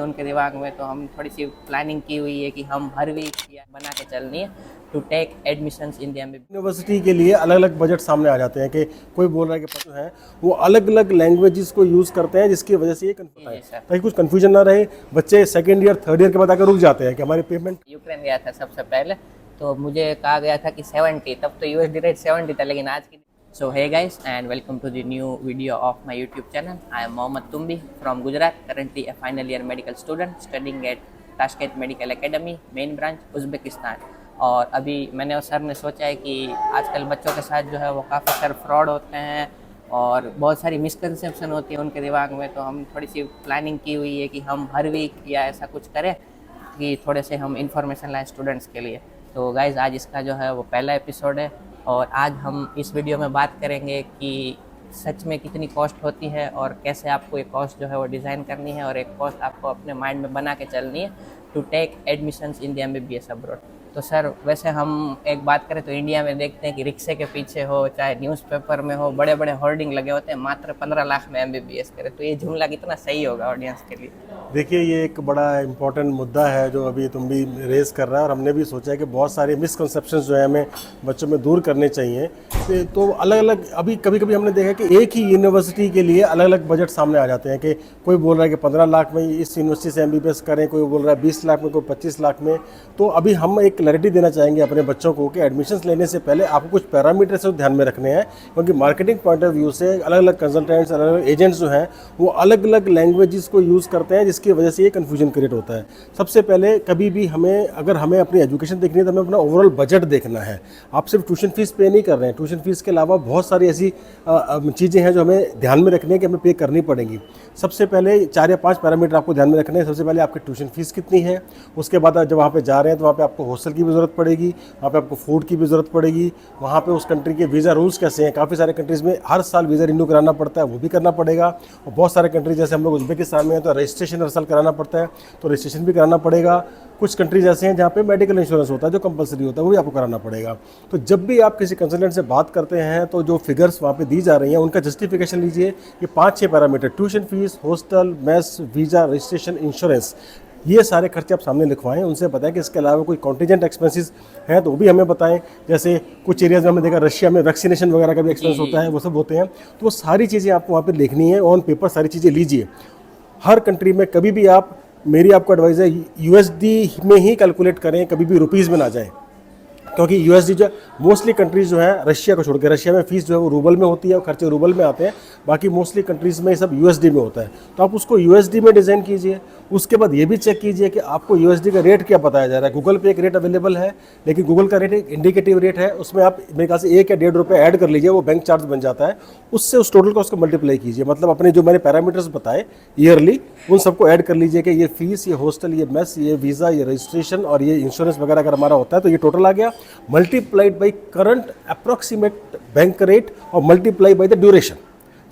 उनके दिमाग में, तो हम थोड़ी सी प्लानिंग की हुई है कि हम हर वीक बना के चलनी है to take admissions in the MBBS. University के लिए अलग अलग बजट सामने आ जाते हैं कि कोई बोल रहा है कि जो है वो अलग अलग लैंग्वेजेस को यूज़ करते हैं, जिसकी वजह से ये होता है, जी सर। ताकि कुछ कन्फ्यूजन ना रहे। बच्चे सेकेंड ईयर थर्ड ईयर के बाद आकर रुक जाते हैं कि हमारी पेमेंट। यूक्रेन गया था सबसे पहले, तो मुझे कहा गया था कि 70, तब तो यूएसडी रेट 70 था, लेकिन आज की। So hey guys and welcome to the new video of my YouTube channel. I am Mohammed Tumbi from Gujarat, currently a final year medical student studying at Tashkent Medical Academy, main branch Uzbekistan. और अभी मैंने और sir ने सोचा है कि आजकल बच्चों के साथ जो है वो काफ़ी सारे फ्रॉड होते हैं और बहुत सारी मिसकंसेप्शन होती है उनके दिमाग में, तो हम थोड़ी सी प्लानिंग की हुई है कि हम हर वीक या ऐसा कुछ करें कि थोड़े से हम इंफॉर्मेशन लाएं स्टूडेंट्स के लिए। तो गाइज़ आज इसका जो है वो पहला एपिसोड है और आज हम इस वीडियो में बात करेंगे कि सच में कितनी कॉस्ट होती है और कैसे आपको एक कॉस्ट जो है वो डिज़ाइन करनी है और एक कॉस्ट आपको अपने माइंड में बना के चलनी है to take admissions in the MBBS abroad. तो सर वैसे हम एक बात करें तो इंडिया में देखते हैं कि रिक्शे के पीछे हो चाहे न्यूज़पेपर में हो, बड़े बड़े होर्डिंग लगे होते हैं मात्र 15 लाख में एमबीबीएस करे, तो ये जुमला कितना सही होगा ऑडियंस के लिए? देखिए, ये एक बड़ा इम्पोर्टेंट मुद्दा है जो अभी तुम भी रेज़ कर रहा है, और हमने भी सोचा है कि बहुत सारे मिसकंसेप्शंस जो है हमें बच्चों में दूर करने चाहिए। तो अलग अलग अभी कभी कभी हमने देखा कि एक ही यूनिवर्सिटी के लिए अलग अलग बजट सामने आ जाते हैं कि कोई बोल रहा है कि 15 लाख में इस यूनिवर्सिटी से एमबीबीएस करें, कोई बोल रहा है 20 लाख में, कोई 25 लाख में। तो अभी हम एक क्लैरिटी देना चाहेंगे अपने बच्चों को कि एडमिशन्स लेने से पहले आपको कुछ पैरामीटर्स ध्यान में रखने हैं, क्योंकि मार्केटिंग पॉइंट ऑफ व्यू से अलग अलग कंसल्टेंट्स, अलग अलग एजेंट्स जो हैं वो अलग अलग लैंग्वेजेस को यूज़ करते हैं, जिसकी वजह से ये कन्फ्यूजन क्रिएट होता है। सबसे पहले कभी भी अगर हमें अपनी एजुकेशन देखनी है तो हमें अपना ओवरऑल बजट देखना है। आप सिर्फ ट्यूशन फीस पे नहीं कर रहे हैं, ट्यूशन फीस के अलावा बहुत सारी ऐसी चीज़ें हैं जो हमें ध्यान में रखनी है कि हमें पे करनी पड़ेंगी। सबसे पहले 4 या 5 पैरामीटर आपको ध्यान में रखने हैं। सबसे पहले आपकी ट्यूशन फीस कितनी है, उसके बाद जब वहाँ पे जा रहे हैं तो वहाँ पे आपको हॉस्टल की भी ज़रूरत पड़ेगी, वहाँ पे आपको फूड की भी ज़रूरत पड़ेगी, वहाँ पे उस कंट्री के वीज़ा रूल्स कैसे हैं। काफ़ी सारे कंट्रीज़ में हर साल वीज़ा रिन्यू कराना पड़ता है, वो भी करना पड़ेगा। और बहुत सारे कंट्रीज जैसे हम लोग उज़्बेकिस्तान में हैं तो रजिस्ट्रेशन हर साल कराना पड़ता है, तो रजिस्ट्रेशन भी कराना पड़ेगा। कुछ कंट्रीज ऐसे हैं जहाँ पे मेडिकल इंश्योरेंस होता है जो कंपलसरी होता है, वो भी आपको कराना पड़ेगा। तो जब भी आप किसी कंसल्टेंट से बात करते हैं तो जो फिगर्स वहाँ पे दी जा रही हैं उनका जस्टिफिकेशन लीजिए। ये 5-6 parameter, tuition fees, hostel, mess, visa, registration, insurance, ये सारे खर्चे आप सामने लिखवाएं। उनसे बताएं कि इसके अलावा कोई कॉन्टीजेंट एक्सपेंसेस हैं तो वो भी हमें बताएं। जैसे कुछ एरियाज़ में हमने देखा रशिया में वैक्सीनेशन वगैरह का भी एक्सपेंस होता है, वो सब होते हैं। तो वो सारी चीज़ें आपको वहाँ पर लिखनी है, ऑन पेपर सारी चीज़ें लीजिए। हर कंट्री में कभी भी मेरी आपको एडवाइस है यूएसडी में ही कैलकुलेट करें, कभी भी रुपीज़ में ना जाएं, क्योंकि यूएसडी जो मोस्टली कंट्रीज़ जो है रशिया को छोड़ के, रशिया में फ़ीस जो है वो रूबल में होती है और खर्चे रूबल में आते हैं, बाकी मोस्टली कंट्रीज़ में ये सब यूएसडी में होता है। तो आप उसको यूएसडी में डिज़ाइन कीजिए। उसके बाद ये भी चेक कीजिए कि आपको यूएसडी का रेट क्या बताया जा रहा है। गूगल पे एक रेट अवेलेबल है, लेकिन गूगल का रेट एक इंडिकेटिव रेट है, उसमें आप मेरे ख्याल से 1 या 1.5 रुपये ऐड कर लीजिए, वो बैंक चार्ज बन जाता है। उससे उस टोटल का उसको मल्टीप्लाई कीजिए, मतलब अपने जो मैंने पैरामीटर्स बताए ईयरली उन सबको ऐड कर लीजिए कि ये फीस, ये हॉस्टल, ये मेस, ये वीज़ा, ये रजिस्ट्रेशन और ये इंश्योरेंस वगैरह अगर हमारा होता है तो ये टोटल आ गया, multiplied by current approximate bank rate और मल्टीप्लाई बाई द ड्यूरेशन।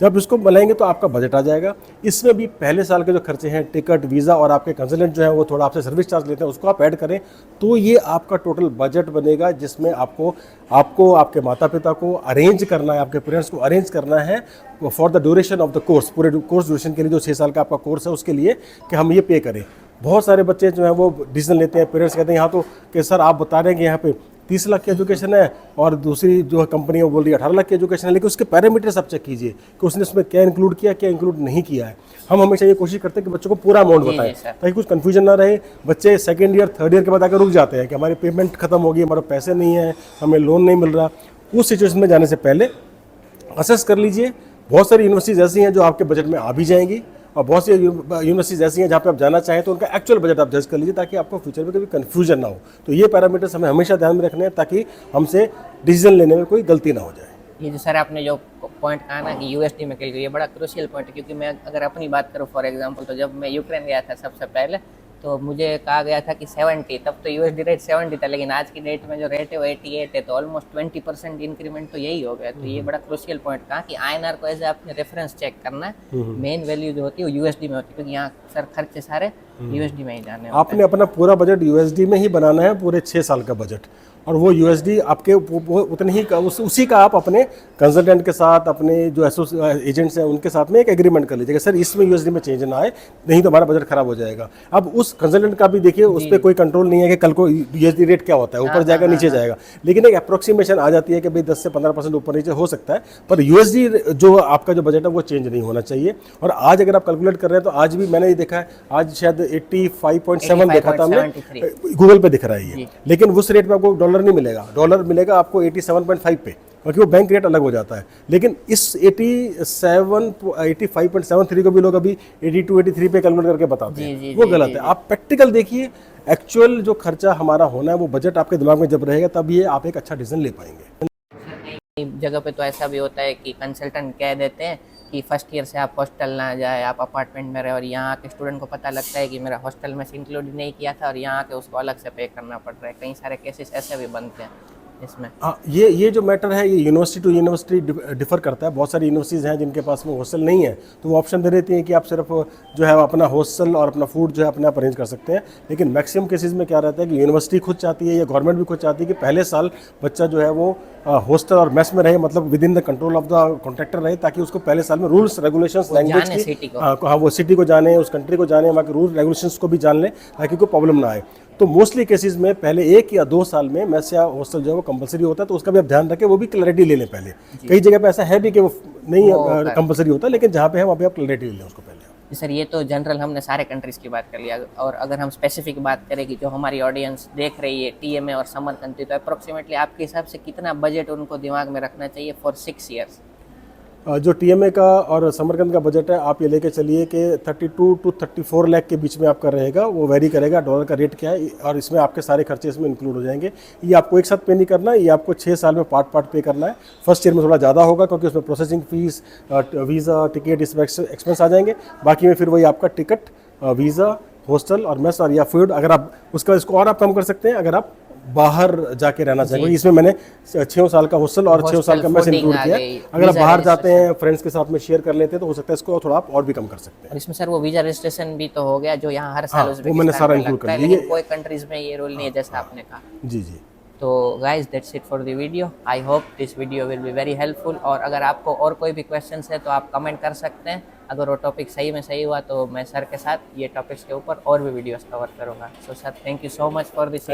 जब इसको बनाएंगे तो आपका बजट आ जाएगा। इसमें भी पहले साल के जो खर्चे हैं, टिकट, वीज़ा और आपके कंसल्टेंट जो है वो थोड़ा आपसे सर्विस चार्ज लेते हैं, उसको आप ऐड करें तो ये आपका टोटल बजट बनेगा, जिसमें आपको आपके माता पिता को अरेंज करना है, आपके पेरेंट्स को अरेंज करना है for the duration of the course, पूरे कोर्स ड्यूरेशन के लिए जो 6 साल का आपका कोर्स है उसके लिए कि हम ये पे करें। बहुत सारे बच्चे जो हैं वो डिसीजन लेते हैं, पेरेंट्स कहते हैं यहाँ तो कि सर आप बता रहे हैं कि यहाँ पे 30 लाख की एजुकेशन है और दूसरी जो कंपनी है वो बोल रही है 18 लाख की एजुकेशन है, लेकिन उसके पैरामीटर्स आप चेक कीजिए कि उसने उसमें क्या इंक्लूड किया, क्या इंक्लूड नहीं किया है। हम हमेशा ये कोशिश करते हैं कि बच्चों को पूरा अमाउंट बताएं ताकि कुछ कन्फ्यूजन ना रहे। बच्चे सेकेंड ईयर थर्ड ईयर के बाद आकर रुक जाते हैं कि हमारी पेमेंट खत्म होगी, हमारे पैसे नहीं है, हमें लोन नहीं मिल रहा। उस सिचुएशन में जाने से पहले असेस कर लीजिए। बहुत सारी यूनिवर्सिटीज़ ऐसी हैं जो आपके बजट में आ भी जाएंगी और बहुत सी यूनिवर्सिटीज़ ऐसी हैं जहाँ पे आप जाना चाहें तो उनका एक्चुअल बजट आप जज कर लीजिए ताकि आपको फ्यूचर में कभी कन्फ्यूजन ना हो। तो ये पैरामीटर्स हमें हमेशा ध्यान में रखने हैं ताकि हमसे डिसीजन लेने में कोई गलती ना हो जाए। ये जो सर आपने जो पॉइंट कहा ना कि यूएसडी में कैलकुलेट, ये बड़ा क्रूशियल पॉइंट है, क्योंकि मैं अगर अपनी बात करूँ फॉर एग्जांपल, तो जब मैं यूक्रेन गया था सबसे पहले तो मुझे कहा गया था कि 70, तब तो यूएसडी रेट 70 था, लेकिन आज की डेट में जो रेट है वो 88 है, तो ऑलमोस्ट 20% इंक्रीमेंट तो यही हो गया। तो ये बड़ा क्रूशियल पॉइंट कहा कि आईएनआर को एज आपने रेफरेंस चेक करना है, मेन वैल्यू जो होती है वो यूएसडी में होती है, क्योंकि यहाँ सर खर्चे सारे यूएसडी में ही जाने आपने अपना पूरा बजट यूएसडी में ही बनाना है, पूरे 6 साल का बजट। और वो यूएसडी आपके उतने ही का उसी का आप अपने कंसल्टेंट के साथ, अपने जो एजेंट्स हैं उनके साथ में एक एग्रीमेंट कर लीजिएगा, सर इसमें यूएसडी में चेंज ना आए, नहीं तो हमारा बजट खराब हो जाएगा। अब उस कंसल्टेंट का भी देखिए, उस पर कोई कंट्रोल नहीं है कि कल को यूएसडी रेट क्या होता है, ऊपर जाएगा नीचे जाएगा, लेकिन एक अप्रोक्सीमेशन आ जाती है कि भाई 10 से 15% ऊपर नीचे हो सकता है, पर यूएसडी जो आपका जो बजट है वो चेंज नहीं होना चाहिए। और आज अगर आप कैलकुलेट कर रहे हैं तो आज भी मैंने ये देखा है, आज शायद 85.7 देखा था हमने, गूगल पे दिख रहा है ये, लेकिन उस रेट में आपको डॉलर नहीं मिलेगा, डॉलर मिलेगा आपको 87.5 पे, क्योंकि वो बैंक रेट अलग हो जाता है। लेकिन इस 85.73 को भी लोग अभी 82-83 पे कैलकुलेट करके बताते हैं, वो गलत है। आप प्रैक्टिकल देखिए, एक्चुअल जो खर्चा हमारा होना है वो बजट आपके दिमाग में जब रहेगा तब ये आप एक अच्छा डिसीजन ले पाएंगे। जगह पे तो ऐसा भी होता है कि कंसल्टेंट कह देते हैं कि फर्स्ट ईयर से आप हॉस्टल ना जाए, आप अपार्टमेंट में रहे, और यहाँ के स्टूडेंट को पता लगता है कि मेरा हॉस्टल में से इंक्लूड नहीं किया था और यहाँ के उसको अलग से पे करना पड़ रहा है। कई सारे केसेस ऐसे भी बनते हैं इसमें। हाँ, ये जो मैटर है ये यूनिवर्सिटी टू यूनिवर्सिटी डिफर करता है। बहुत सारी यूनिवर्सिटीज़ हैं जिनके पास में हॉस्टल नहीं है, तो वो ऑप्शन दे देती हैं कि आप सिर्फ जो है अपना हॉस्टल और अपना फूड जो है अपने आप अरेंज कर सकते हैं। लेकिन मैक्सिमम केसेस में क्या रहता है कि यूनिवर्सिटी खुद चाहती है या गवर्नमेंट भी खुद चाहती है कि पहले साल बच्चा जो है वो हॉस्टल और मेस में रहे, मतलब with in the control of the contractor रहे, ताकि उसको पहले साल में रूल्स रेगुलेशंस, लैंग्वेज की, हाँ वो सिटी को जाने, उस कंट्री को जाने, वहाँ के रूल रेगुलेशंस को भी जान लें, ताकि कोई प्रॉब्लम ना आए। तो मोस्टली केसेस में पहले 1 या 2 साल में मेस या हॉस्टल जो है वो कंपलसरी होता है, तो उसका भी आप ध्यान रखें, वो भी क्लैरिटी ले लें पहले। कई जगह पे ऐसा है भी कि वो नहीं कंपलसरी होता, लेकिन जहाँ पे है वहाँ पे आप क्लैरिटी ले लें उसको पहले। सर ये तो जनरल हमने सारे कंट्रीज़ की बात कर लिया, और अगर हम स्पेसिफिक बात करें कि जो हमारी ऑडियंस देख रही है टीएमए और समर कंट्री, तो अप्रोक्सीमेटली आपके हिसाब से कितना बजट उनको दिमाग में रखना चाहिए फॉर 6 ईयर्स? जो टीएमए का और समरकंद का बजट है, आप ये लेके चलिए कि 32 to 34 लाख के बीच में आपका रहेगा। वो वेरी करेगा डॉलर का रेट क्या है, और इसमें आपके सारे खर्चे इसमें इंक्लूड हो जाएंगे। ये आपको एक साथ पे नहीं करना है, ये आपको 6 साल में पार्ट पे करना है। फर्स्ट ईयर में थोड़ा ज़्यादा होगा क्योंकि उसमें प्रोसेसिंग फीस, वीज़ा, टिकट, इसमें एक्सपेंस आ जाएंगे। बाकी में फिर वही आपका टिकट, वीज़ा, हॉस्टल और मेस और या फूड, अगर आप उसका इसको और आप कम कर सकते हैं अगर आप बाहर जाके रहना चाहेंगे। इसमें मैंने 6 साल का हॉस्टल और 6 साल का मेस इंक्लूड किया है। अगर आप बाहर जाते हैं, फ्रेंड्स के साथ में शेयर कर लेते हैं, तो हो सकता है इसको थोड़ा आप और भी कम कर सकते हैं। इसमें सर वो वीजा रजिस्ट्रेशन भी तो हो गया जो यहाँ हर साल वो मैंने सारा इंक्लूड कर लिया। कोई कंट्रीज में ये रूल नहीं है जैसा आपने कहा। जी जी। तो guys that's it for the video. I hope this video will be very helpful, और अगर आपको और कोई भी क्वेश्चंस है तो आप कमेंट कर सकते हैं। अगर वो टॉपिक सही में सही हुआ तो मैं सर के साथ ये टॉपिक्स के ऊपर और भी वीडियोस कवर करूँगा। So sir thank you so much for this.